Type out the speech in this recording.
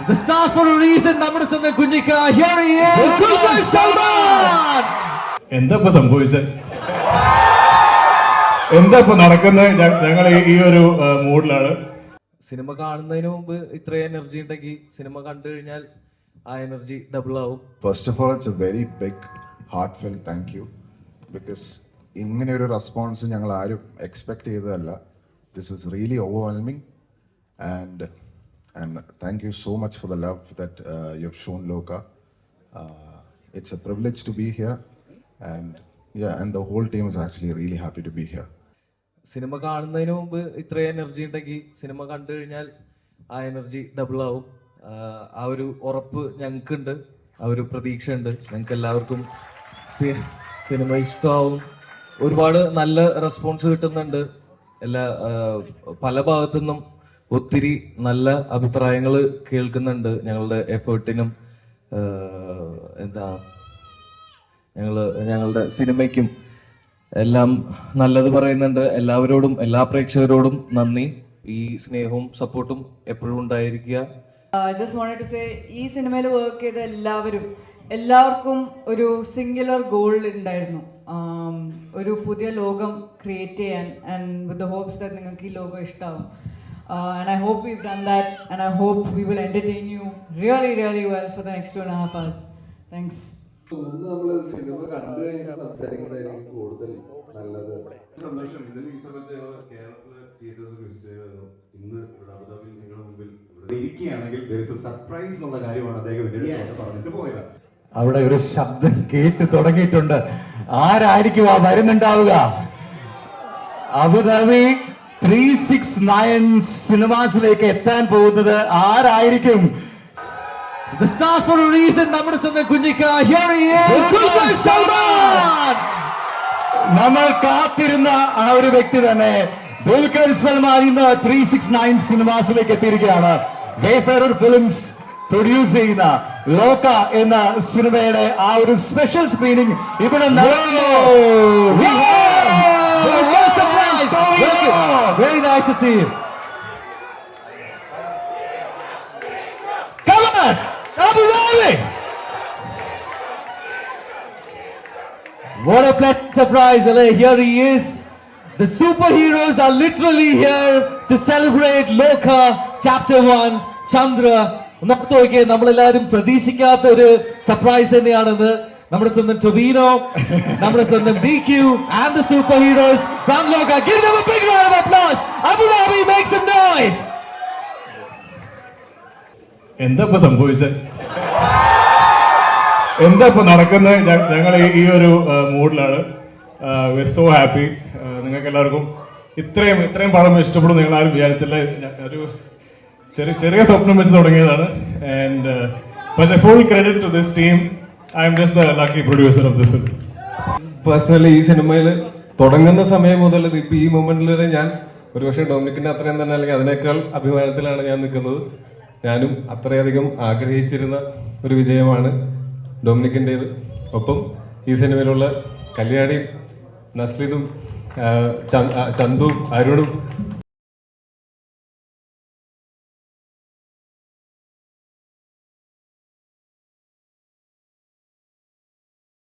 The star for a reason. നമ്മുടെ സ്വന്തം Kunjikka. Here he is. Dulquer Salman. എന്താ ഇപ്പൊ സംഭവിച്ചത്? എന്താ ഇപ്പൊ നടക്കുന്നത്? ഞങ്ങൾ ഈ ഒരു മൂഡിലാണ്. സിനിമ കാണുന്നതിന് മുമ്പ് ഇത്രയും എനർജി ഉണ്ടെങ്കിൽ സിനിമ കണ്ടു കഴിഞ്ഞാൽ ആ എനർജി ഡബിൾ ആവും. First of all, it's a very big heartfelt thank you because ഇങ്ങനെ ഒരു റെസ്പോൺസ് ഞങ്ങൾ ആരും എക്സ്പെക്ട് ചെയ്തതല്ല. This is really overwhelming and thank you so much for the love that you've shown Loka. It's a privilege to be here and the whole team is actually really happy to be here. Cinema കാണുന്നതിന് മുമ്പ് ഇത്രയും energy ഉണ്ടെങ്കിൽ cinema കണ്ടു കഴിഞ്ഞാൽ ആ energy double ആവും. ആ ഒരു ഉറപ്പ് ഞങ്ങൾക്കുണ്ട്, ആ ഒരു പ്രതീക്ഷ ഉണ്ട്. ഞങ്ങൾക്ക് എല്ലാവർക്കും സിനിമ ഇഷ്ടമാവും. ഒരുപാട് നല്ല റെസ്പോൺസ് കിട്ടുന്നുണ്ട്. പല ഭാഗത്തുനിന്നും ഒത്തിരി നല്ല അഭിപ്രായങ്ങൾ കേൾക്കുന്നുണ്ട്. ഞങ്ങളുടെ എഫേർട്ടിനും ഞങ്ങളുടെ സിനിമയ്ക്കും എല്ലാം നല്ലത് പറയുന്നുണ്ട്. എല്ലാവരോടും, എല്ലാ പ്രേക്ഷകരോടും നന്ദി. ഈ സ്നേഹവും സപ്പോർട്ടും എപ്പോഴും ഉണ്ടായിരിക്കുക. ജസ്റ്റ് വാണ്ടഡ് ടു സേ, ഈ സിനിമയിൽ വർക്ക് ചെയ്ത എല്ലാവർക്കും ഒരു സിംഗുലർ ഗോൾ ഉണ്ടായിരുന്നു, ഒരു പുതിയ ലോകം ക്രിയേറ്റ് ചെയ്യാൻ. And with the hopes that നിങ്ങൾക്ക് ഈ ലോകം ഇഷ്ടമാവും. And I hope we've done that, and I hope we will entertain you really, really well for the next 2.5 hours. Thanks. നമ്മള് സിനിമ കണ്ടു കഴിഞ്ഞാൽ സംസാരിക്കുന്നതായിരിക്കും കൂടുതൽ നല്ലത്. സന്തോഷം. ഇതിന് ഈ സമയത്ത് കേരളത്തിലെ തിയേറ്റേഴ്സ് വിസിറ്റ് ചെയ്തായിരുന്നു. ഇന്ന് അബുദാബിയിൽ നിങ്ങളുടെ മുമ്പിൽ ഇരിക്കുകയാണെങ്കിൽ സർപ്രൈസ് എന്നുള്ള കാര്യമാണ് അദ്ദേഹം പറഞ്ഞിട്ട് പോയത്. അവിടെ ഒരു ശബ്ദം കേട്ട് തുടങ്ങിയിട്ടുണ്ട്. ആരായിരിക്കും ആ വരുന്നുണ്ടാവുക? അബുദാബി 369 സിനിമാസിലേക്ക് എത്താൻ പോകുന്നത് ആരായിരിക്കും? The star for a reason. നമ്മുടെ സ്വന്തം Kunjikka. Here he is. Dulquer Salman. നമ്മൾ കാത്തിരുന്ന ആ ഒരു വ്യക്തി തന്നെ ദുൽഖർ സൽമാൻ ഇന്ന് 369 സിനിമാസിലേക്ക് എത്തിയിരിക്കുകയാണ്. വേഫെയർ ഫിലിംസ് പ്രൊഡ്യൂസ് ചെയ്യുന്ന ലോക എന്ന സിനിമയുടെ ആ ഒരു സ്പെഷ്യൽ സ്ക്രീനിങ് ഇവിടെ Very nice to see you. Come on, Abu Dhabi! What a pleasant surprise, Ale. Here he is. The superheroes are literally here to celebrate Loka Chapter 1, Chandra. നമ്മളെല്ലാവരും പ്രതീക്ഷിക്കാത്ത ഒരു സർപ്രൈസ് തന്നെയാണിത്. നമ്മുടെ സ്വന്തം ടൊബീനോ, നമ്മുടെ സ്വന്തം DQ and the superheroes from Loka. Give them a big round of applause. Abu Dhabi, make some noise. എന്താ ഇപ്പൊ സംഭവിച്ചത്? എന്താ ഇപ്പൊ നടക്കുന്നത്? ഞങ്ങൾ ഈ ഒരു മൂഡിലാണ്. We are so happy. നിങ്ങൾക്ക് എല്ലാവർക്കും ഇത്രയും പടം ഇഷ്ടപ്പെടും നിങ്ങൾ ആരും വിചാരിച്ചില്ല. ഒരു ചെറിയ സ്വപ്നം വെച്ച് തുടങ്ങിയതാണ്. ആൻഡ് പക്ഷേ full credit to this team. I am just the lucky producer of the film. Personally ഈ സിനിമയിൽ തുടങ്ങുന്ന സമയം മുതൽ ഇപ്പൊ ഈ മൊമെന്റിൽ വരെ ഞാൻ ഒരുപക്ഷെ ഡൊമിനിക്കിന്റെ അത്രയും തന്നെ അല്ലെങ്കിൽ അതിനേക്കാൾ അഭിമാനത്തിലാണ് ഞാൻ നിൽക്കുന്നത്. ഞാനും അത്രയധികം ആഗ്രഹിച്ചിരുന്ന ഒരു വിജയമാണ് ഡൊമിനിക്കിൻ്റെത്. ഒപ്പം ഈ സിനിമയിലുള്ള കല്യാണിയും നസ്ലിനും ചന്തുവും അരുണും